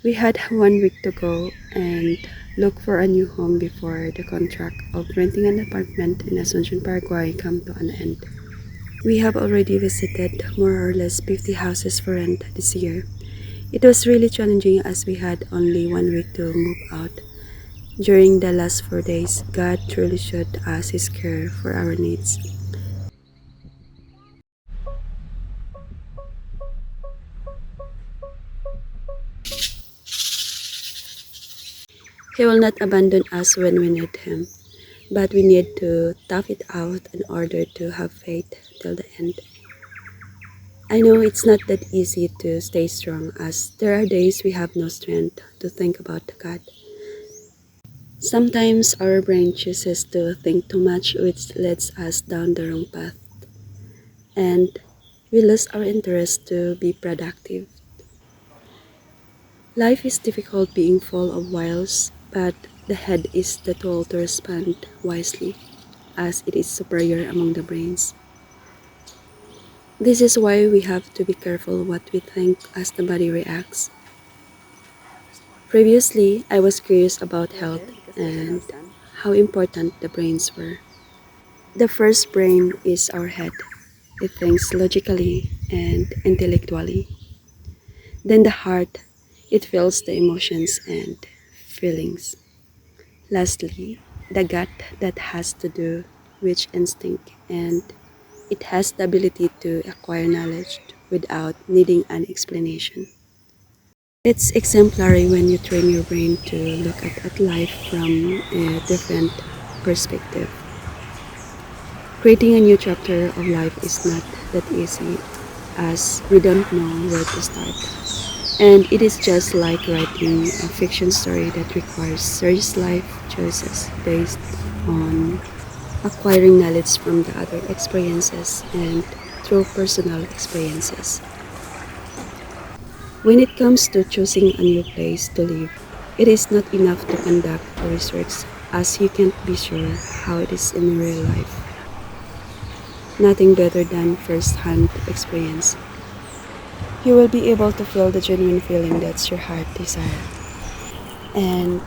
We had 1 week to go and look for a new home before the contract of renting an apartment in Asunción, Paraguay come to an end. We have already visited more or less 50 houses for rent this year. It was really challenging as we had only 1 week to move out. During the last 4 days, God truly showed us His care for our needs. He will not abandon us when we need Him, but we need to tough it out in order to have faith till the end. I know it's not that easy to stay strong as there are days we have no strength to think about God. Sometimes our brain chooses to think too much, which leads us down the wrong path, and we lose our interest to be productive. Life is difficult being full of wiles, but the head is the tool to respond wisely, as it is superior among the brains. This is why we have to be careful what we think as the body reacts. Previously, I was curious about health and how important the brains were. The first brain is our head. It thinks logically and intellectually. Then the heart, it feels the emotions and feelings. Lastly, the gut that has to do with instinct and it has the ability to acquire knowledge without needing an explanation. It's exemplary when you train your brain to look at life from a different perspective. Creating a new chapter of life is not that easy as we don't know where to start. And it is just like writing a fiction story that requires serious life choices based on acquiring knowledge from the other experiences and through personal experiences. When it comes to choosing a new place to live, it is not enough to conduct research as you can't be sure how it is in real life. Nothing better than first-hand experience. You will be able to feel the genuine feeling that your heart desires, and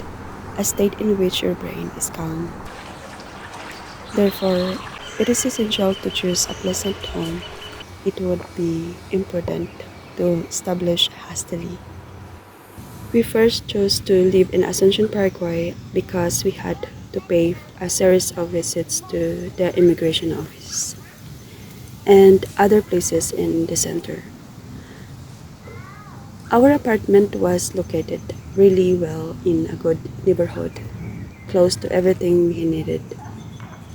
a state in which your brain is calm. Therefore, it is essential to choose a pleasant home. It would be important to establish hastily. We first chose to live in Asunción, Paraguay because we had to pay a series of visits to the immigration office and other places in the center. Our apartment was located really well in a good neighborhood, close to everything we needed,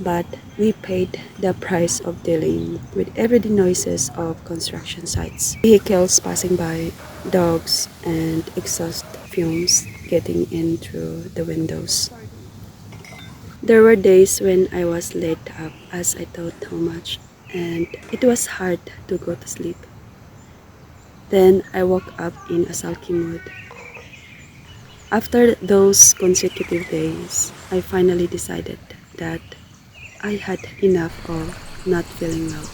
but we paid the price of dealing with everyday noises of construction sites. Vehicles passing by, dogs, and exhaust fumes getting in through the windows. There were days when I was laid up as I thought too much, and it was hard to go to sleep. Then I woke up in a sulky mood. After those consecutive days, I finally decided that I had enough of not feeling well.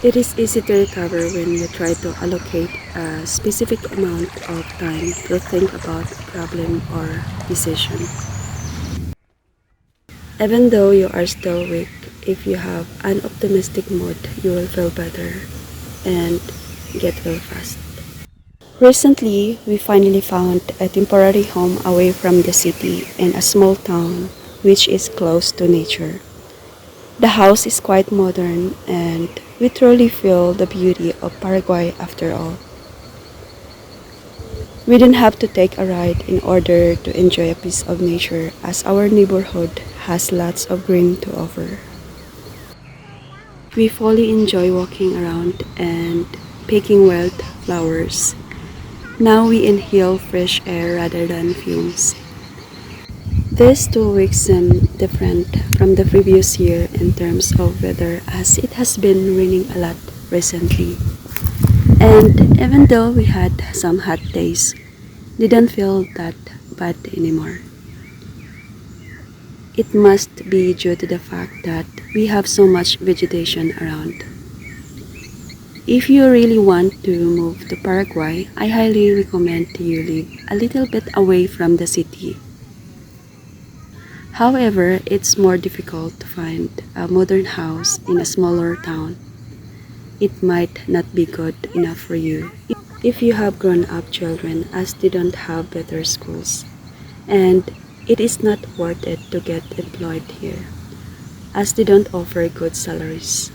It is easy to recover when you try to allocate a specific amount of time to think about a problem or decision. Even though you are still weak, if you have an optimistic mood, you will feel better and get well fast. Recently, we finally found a temporary home away from the city in a small town which is close to nature. The house is quite modern and we truly feel the beauty of Paraguay after all. We didn't have to take a ride in order to enjoy a piece of nature as our neighborhood has lots of green to offer. We fully enjoy walking around and picking wild flowers. Now we inhale fresh air rather than fumes. These 2 weeks seem different from the previous year in terms of weather as it has been raining a lot recently. And even though we had some hot days, didn't feel that bad anymore. It must be due to the fact that we have so much vegetation around. If you really want to move to Paraguay, I highly recommend you live a little bit away from the city. However, it's more difficult to find a modern house in a smaller town. It might not be good enough for you if you have grown-up children, as they don't have better schools, and it is not worth it to get employed here as they don't offer good salaries.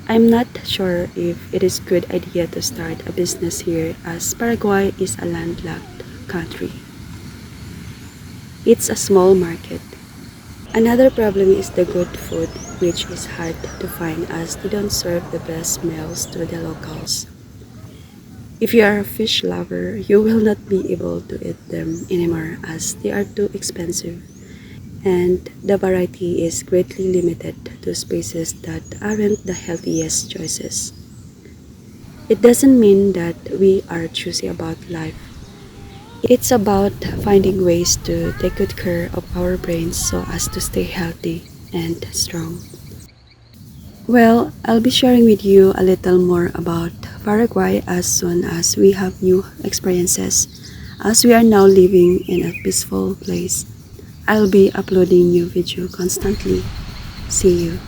I'm not sure if it is a good idea to start a business here, as Paraguay is a landlocked country. It's a small market. Another problem is the good food, which is hard to find as they don't serve the best meals to the locals. If you are a fish lover, you will not be able to eat them anymore as they are too expensive, and the variety is greatly limited to species that aren't the healthiest choices. It doesn't mean that we are choosy about life. It's about finding ways to take good care of our brains so as to stay healthy and strong. Well, I'll be sharing with you a little more about Paraguay as soon as we have new experiences, as we are now living in a peaceful place. I'll be uploading new video constantly. See you.